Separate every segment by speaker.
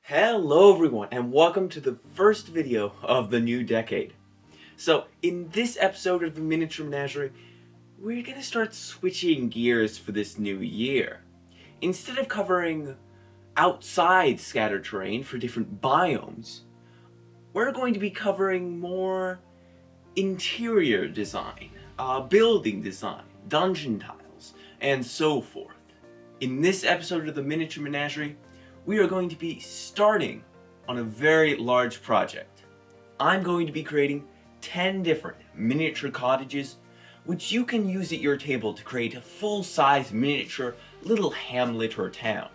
Speaker 1: Hello everyone, and welcome to the first video of the new decade. So, in this episode of the Miniature Menagerie, we're gonna start switching gears for this new year. Instead of covering outside scatter terrain for different biomes, we're going to be covering more interior design, building design, dungeon tiles, and so forth. In this episode of the Miniature Menagerie, we are going to be starting on a very large project. I'm going to be creating 10 different miniature cottages, which you can use at your table to create a full-size miniature little hamlet or town.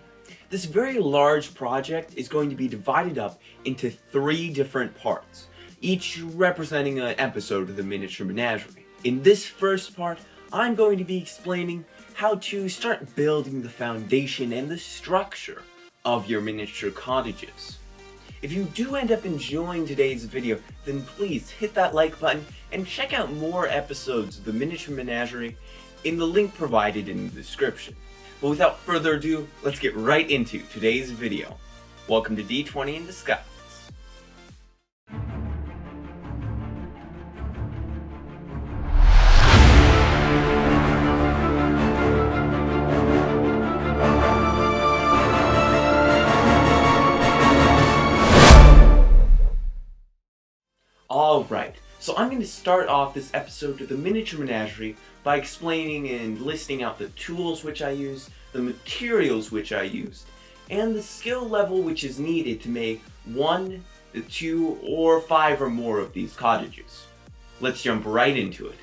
Speaker 1: This very large project is going to be divided up into 3 different parts, each representing an episode of the Miniature Menagerie. In this first part, I'm going to be explaining how to start building the foundation and the structure of your miniature cottages. If you do end up enjoying today's video, then please hit that like button and check out more episodes of the Miniature Menagerie in the link provided in the description. But without further ado, let's get right into today's video. Welcome to D20 in Disguise. Alright, so I'm going to start off this episode of the Miniature Menagerie by explaining and listing out the tools which I use, the materials which I used, and the skill level which is needed to make 1, 2, or 5 or more of these cottages. Let's jump right into it.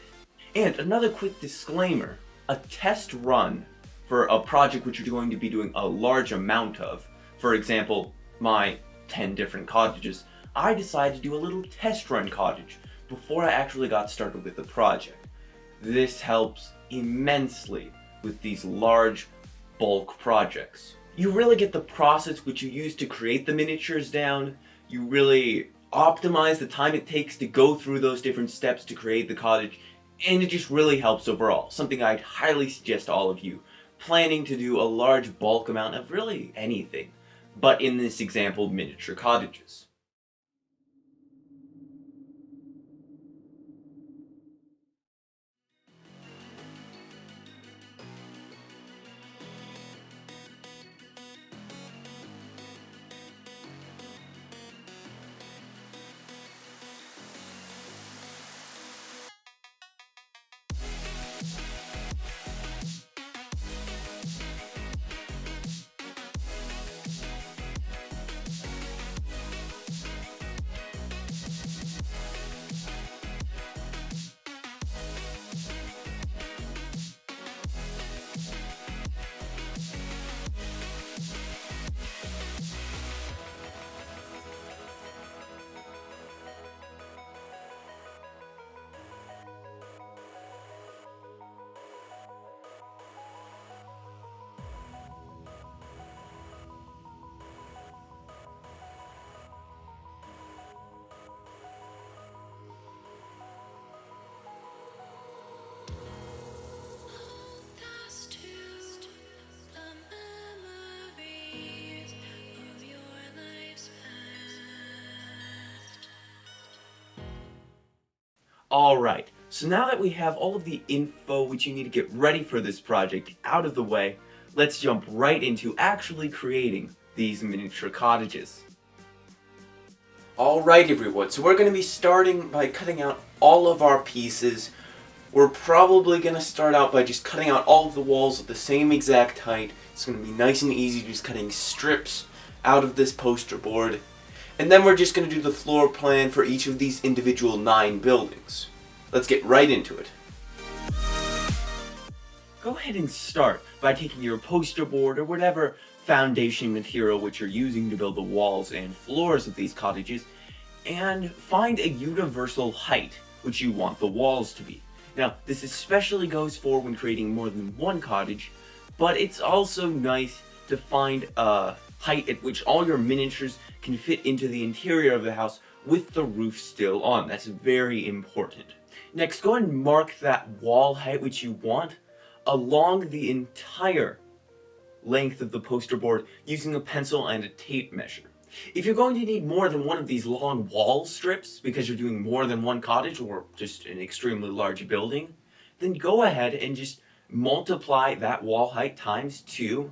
Speaker 1: And another quick disclaimer, a test run for a project which you're going to be doing a large amount of, for example, my 10 different cottages, I decided to do a little test run cottage before I actually got started with the project. This helps immensely with these large bulk projects. You really get the process which you use to create the miniatures down, you really optimize the time it takes to go through those different steps to create the cottage, and it just really helps overall. Something I'd highly suggest to all of you planning to do a large bulk amount of really anything, but in this example, miniature cottages. Alright, so now that we have all of the info which you need to get ready for this project out of the way, let's jump right into actually creating these miniature cottages. Alright everyone, so we're going to be starting by cutting out all of our pieces. We're probably going to start out by just cutting out all of the walls at the same exact height. It's going to be nice and easy, just cutting strips out of this poster board. And then we're just going to do the floor plan for each of these individual 9 buildings. Let's get right into it. Go ahead and start by taking your poster board or whatever foundation material which you're using to build the walls and floors of these cottages, and find a universal height which you want the walls to be. Now, this especially goes for when creating more than one cottage, but it's also nice to find a height at which all your miniatures can fit into the interior of the house with the roof still on. That's very important. Next, go ahead and mark that wall height which you want along the entire length of the poster board using a pencil and a tape measure. If you're going to need more than one of these long wall strips because you're doing more than one cottage or just an extremely large building, then go ahead and just multiply that wall height times 2,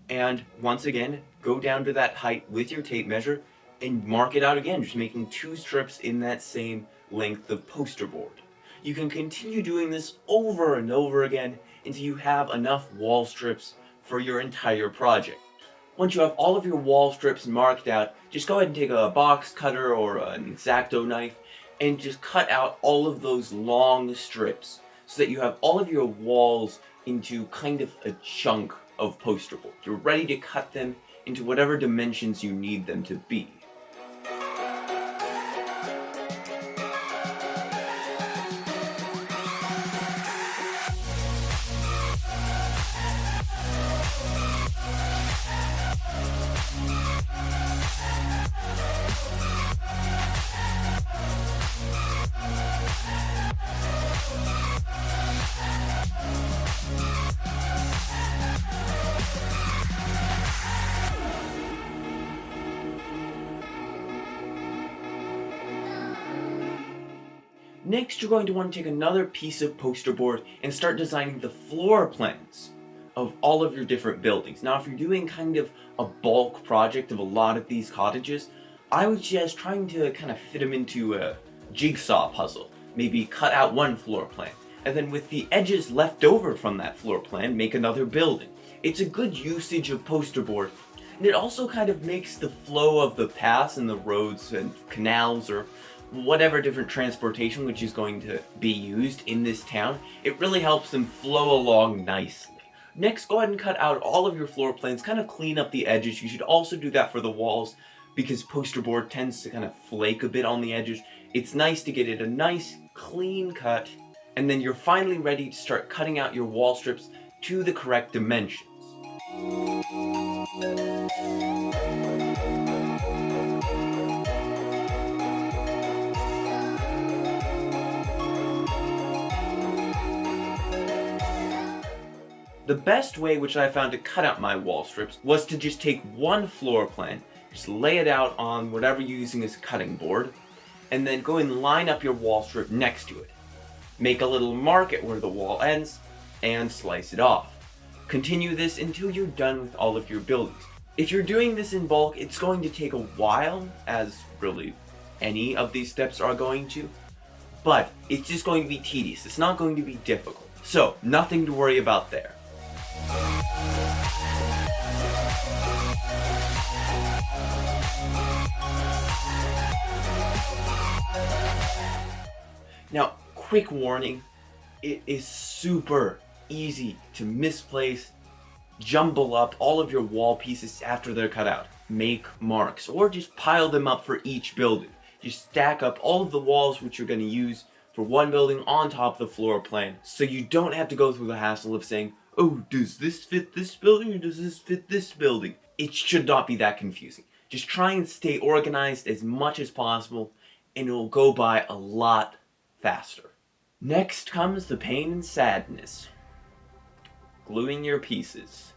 Speaker 1: and once again, go down to that height with your tape measure and mark it out again, just making 2 strips in that same length of poster board. You can continue doing this over and over again until you have enough wall strips for your entire project. Once you have all of your wall strips marked out, just go ahead and take a box cutter or an X-Acto knife and just cut out all of those long strips so that you have all of your walls into kind of a chunk of poster board. You're ready to cut them into whatever dimensions you need them to be. Next, you're going to want to take another piece of poster board and start designing the floor plans of all of your different buildings. Now, if you're doing kind of a bulk project of a lot of these cottages, I would suggest trying to kind of fit them into a jigsaw puzzle. Maybe cut out one floor plan, and then with the edges left over from that floor plan, make another building. It's a good usage of poster board, and it also kind of makes the flow of the paths and the roads and canals or whatever different transportation which is going to be used in this town, it really helps them flow along nicely. Next, go ahead and cut out all of your floor plans, kind of clean up the edges. You should also do that for the walls because poster board tends to kind of flake a bit on the edges. It's nice to get it a nice clean cut, and then you're finally ready to start cutting out your wall strips to the correct dimensions. The best way which I found to cut out my wall strips was to just take one floor plan, just lay it out on whatever you're using as a cutting board, and then go and line up your wall strip next to it. Make a little mark at where the wall ends, and slice it off. Continue this until you're done with all of your buildings. If you're doing this in bulk, it's going to take a while, as really any of these steps are going to, but it's just going to be tedious. It's not going to be difficult. So, nothing to worry about there. Now, quick warning, it is super easy to misplace, jumble up all of your wall pieces after they're cut out. Make marks, or just pile them up for each building. Just stack up all of the walls which you're going to use for one building on top of the floor plan, so you don't have to go through the hassle of saying, oh, does this fit this building or does this fit this building? It should not be that confusing. Just try and stay organized as much as possible, and it will go by a lot faster. Next comes the pain and sadness. Gluing your pieces.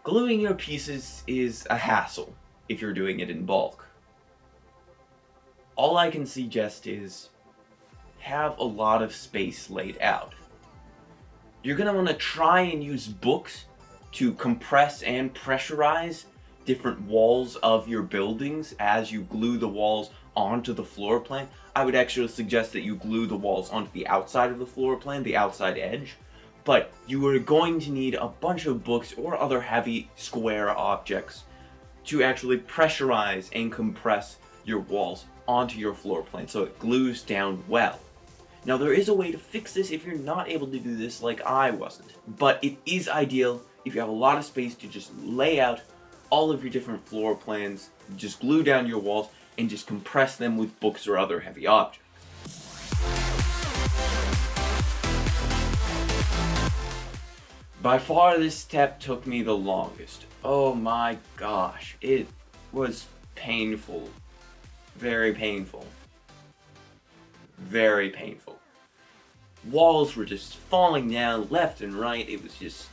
Speaker 1: Gluing your pieces is a hassle if you're doing it in bulk. All I can suggest is have a lot of space laid out. You're going to want to try and use books to compress and pressurize different walls of your buildings as you glue the walls onto the floor plan. I would actually suggest that you glue the walls onto the outside of the floor plan, the outside edge. But you are going to need a bunch of books or other heavy square objects to actually pressurize and compress your walls onto your floor plan so it glues down well. Now, there is a way to fix this if you're not able to do this like I wasn't, but it is ideal if you have a lot of space to just lay out all of your different floor plans, just glue down your walls, and just compress them with books or other heavy objects. By far, this step took me the longest. Oh my gosh, it was painful. Very painful. Very painful. Walls were just falling down left and right. It was just...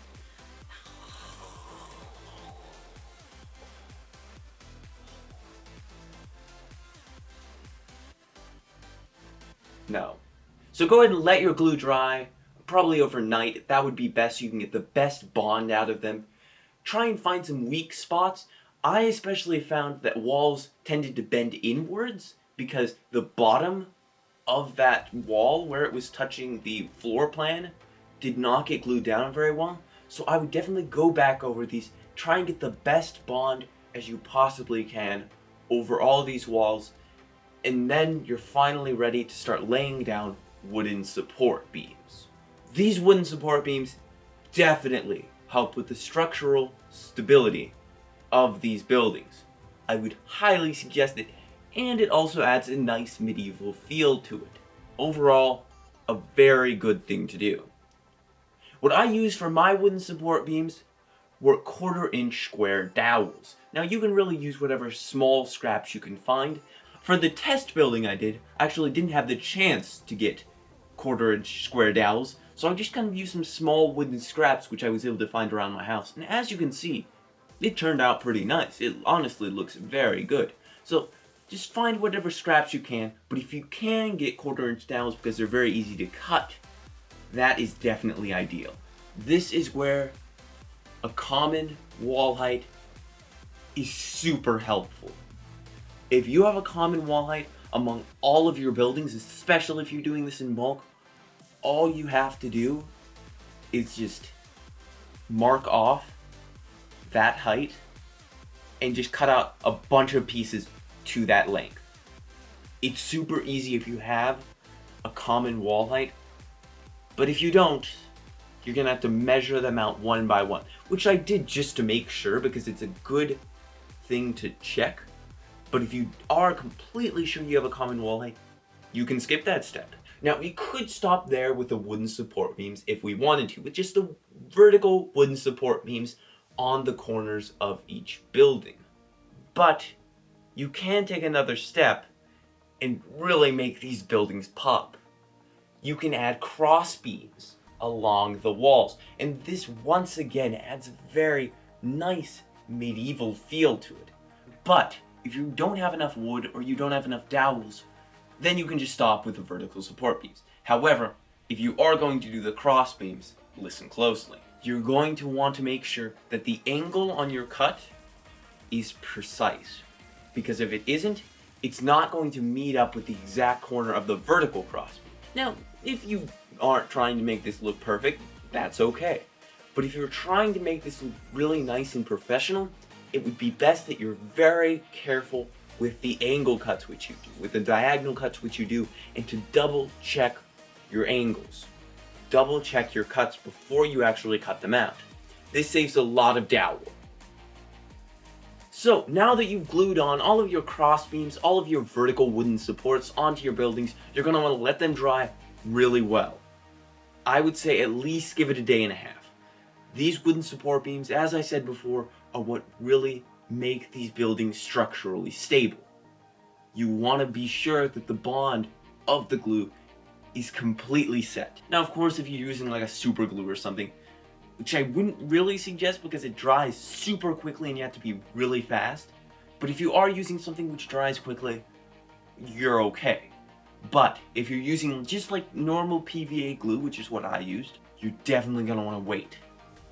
Speaker 1: No. So go ahead and let your glue dry, probably overnight. That would be best so you can get the best bond out of them. Try and find some weak spots. I especially found that walls tended to bend inwards because the bottom of that wall where it was touching the floor plan did not get glued down very well. So I would definitely go back over these, try and get the best bond as you possibly can over all of these walls, and then you're finally ready to start laying down wooden support beams. These wooden support beams definitely help with the structural stability of these buildings. I would highly suggest it, and it also adds a nice medieval feel to it. Overall, a very good thing to do. What I used for my wooden support beams were 1/4 inch square dowels. Now you can really use whatever small scraps you can find. For the test building I did, I actually didn't have the chance to get 1/4 inch square dowels, so I just kind of used some small wooden scraps which I was able to find around my house. And as you can see, it turned out pretty nice. It honestly looks very good. So just find whatever scraps you can, but if you can get 1/4 inch dowels because they're very easy to cut, that is definitely ideal. This is where a common wall height is super helpful. If you have a common wall height among all of your buildings, especially if you're doing this in bulk, all you have to do is just mark off that height and just cut out a bunch of pieces to that length. It's super easy if you have a common wall height, but if you don't, you're gonna have to measure them out one by one, which I did just to make sure because it's a good thing to check. But if you are completely sure you have a common wall height, you can skip that step. Now we could stop there with the wooden support beams if we wanted to, with just the vertical wooden support beams on the corners of each building. But you can take another step and really make these buildings pop. You can add cross beams along the walls, and this once again adds a very nice medieval feel to it. But if you don't have enough wood or you don't have enough dowels, then you can just stop with the vertical support beams. However, if you are going to do the cross beams, listen closely. You're going to want to make sure that the angle on your cut is precise, because if it isn't, it's not going to meet up with the exact corner of the vertical cross beam. Now, if you aren't trying to make this look perfect, that's okay. But if you're trying to make this look really nice and professional, it would be best that you're very careful with the angle cuts which you do, with the diagonal cuts which you do, and to double check your angles. Double check your cuts before you actually cut them out. This saves a lot of dowel. So now that you've glued on all of your cross beams, all of your vertical wooden supports onto your buildings, you're going to want to let them dry really well. I would say at least give it a day and a half. These wooden support beams, as I said before, are what really make these buildings structurally stable. You want to be sure that the bond of the glue is completely set. Now, of course, if you're using like a super glue or something, which I wouldn't really suggest because it dries super quickly and you have to be really fast. But if you are using something which dries quickly, you're okay. But if you're using just like normal PVA glue, which is what I used, you're definitely going to want to wait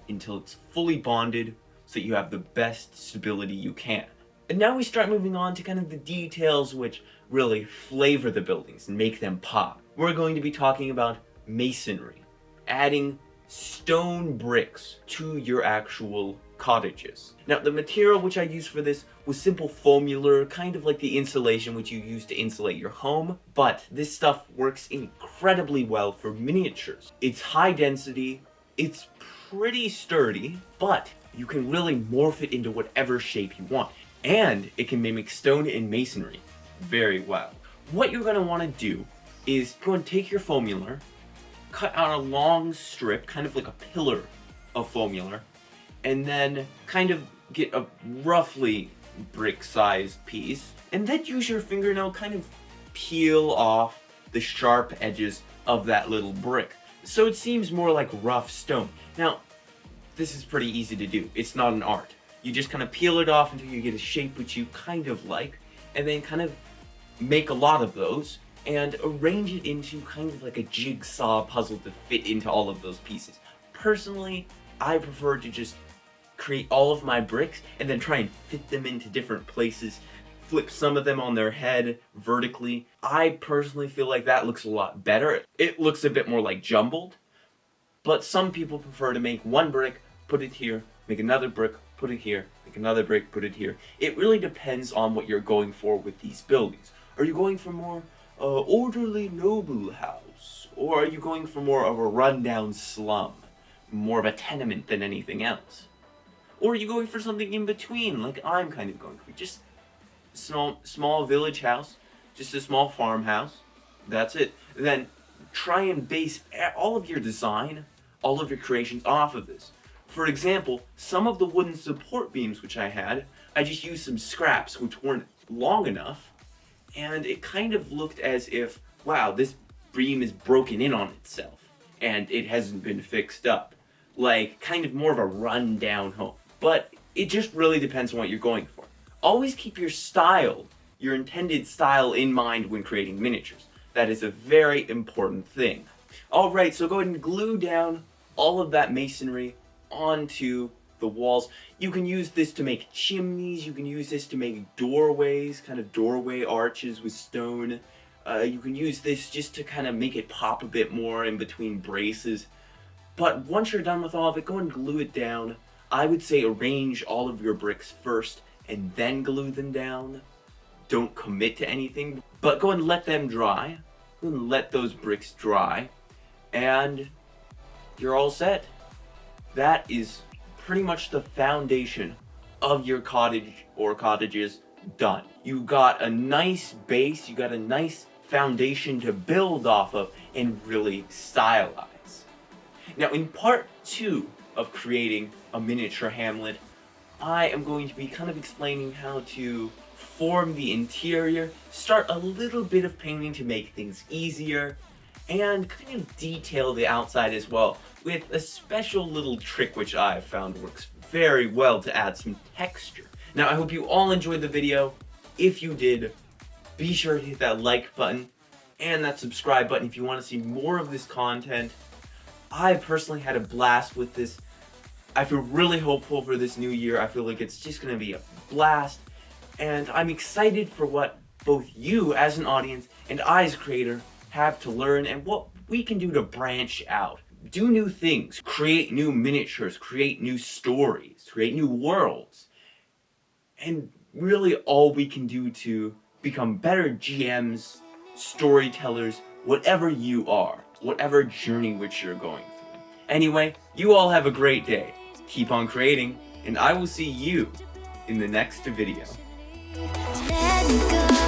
Speaker 1: until it's fully bonded so that you have the best stability you can. And now we start moving on to kind of the details which really flavor the buildings and make them pop. We're going to be talking about masonry, adding stone bricks to your actual cottages. Now, the material which I used for this was simple foamular, kind of like the insulation which you use to insulate your home, but this stuff works incredibly well for miniatures. It's high density, it's pretty sturdy, but you can really morph it into whatever shape you want, and it can mimic stone and masonry very well. What you're going to want to do is go and take your foamular, cut out a long strip, kind of like a pillar of foamular, and then kind of get a roughly brick-sized piece, and then use your fingernail kind of peel off the sharp edges of that little brick, so it seems more like rough stone. Now, this is pretty easy to do. It's not an art. You just kind of peel it off until you get a shape which you kind of like, and then kind of make a lot of those, and arrange it into kind of like a jigsaw puzzle to fit into all of those pieces. Personally, I prefer to just create all of my bricks and then try and fit them into different places, flip some of them on their head vertically. I personally feel like that looks a lot better. It looks a bit more like jumbled, but some people prefer to make one brick, put it here, make another brick, put it here, make another brick, put it here. It really depends on what you're going for with these buildings. Are you going for more orderly noble house, or are you going for more of a rundown slum, more of a tenement than anything else? Or are you going for something in between, like I'm kind of going for? Just small village house, just a small farmhouse. That's it. Then try and base all of your design, all of your creations off of this. For example, some of the wooden support beams which I had, I just used some scraps which weren't long enough, and it kind of looked as if, wow, this beam is broken in on itself, and it hasn't been fixed up. Like, kind of more of a run-down home. But it just really depends on what you're going for. Always keep your style, your intended style in mind when creating miniatures. That is a very important thing. Alright, so go ahead and glue down all of that masonry onto the walls. You can use this to make chimneys, you can use this to make doorways, kind of doorway arches with stone. You can use this just to kind of make it pop a bit more in between braces. But once you're done with all of it, go and glue it down. I would say arrange all of your bricks first and then glue them down. Don't commit to anything, but go and let them dry. Go and let those bricks dry, and you're all set. That is pretty much the foundation of your cottage or cottages done. You got a nice base, you got a nice foundation to build off of and really stylize. Now in part 2 of creating a miniature Hamlet, I am going to be kind of explaining how to form the interior, start a little bit of painting to make things easier, and kind of detail the outside as well with a special little trick which I found works very well to add some texture. Now I hope you all enjoyed the video. If you did, be sure to hit that like button and that subscribe button if you want to see more of this content. I personally had a blast with this. I feel really hopeful for this new year. I feel like it's just going to be a blast. And I'm excited for what both you as an audience and I as a creator have to learn and what we can do to branch out. Do new things, create new miniatures, create new stories, create new worlds. And really all we can do to become better GMs, storytellers, whatever you are, whatever journey which you're going through. Anyway, you all have a great day. Keep on creating, and I will see you in the next video. Let go.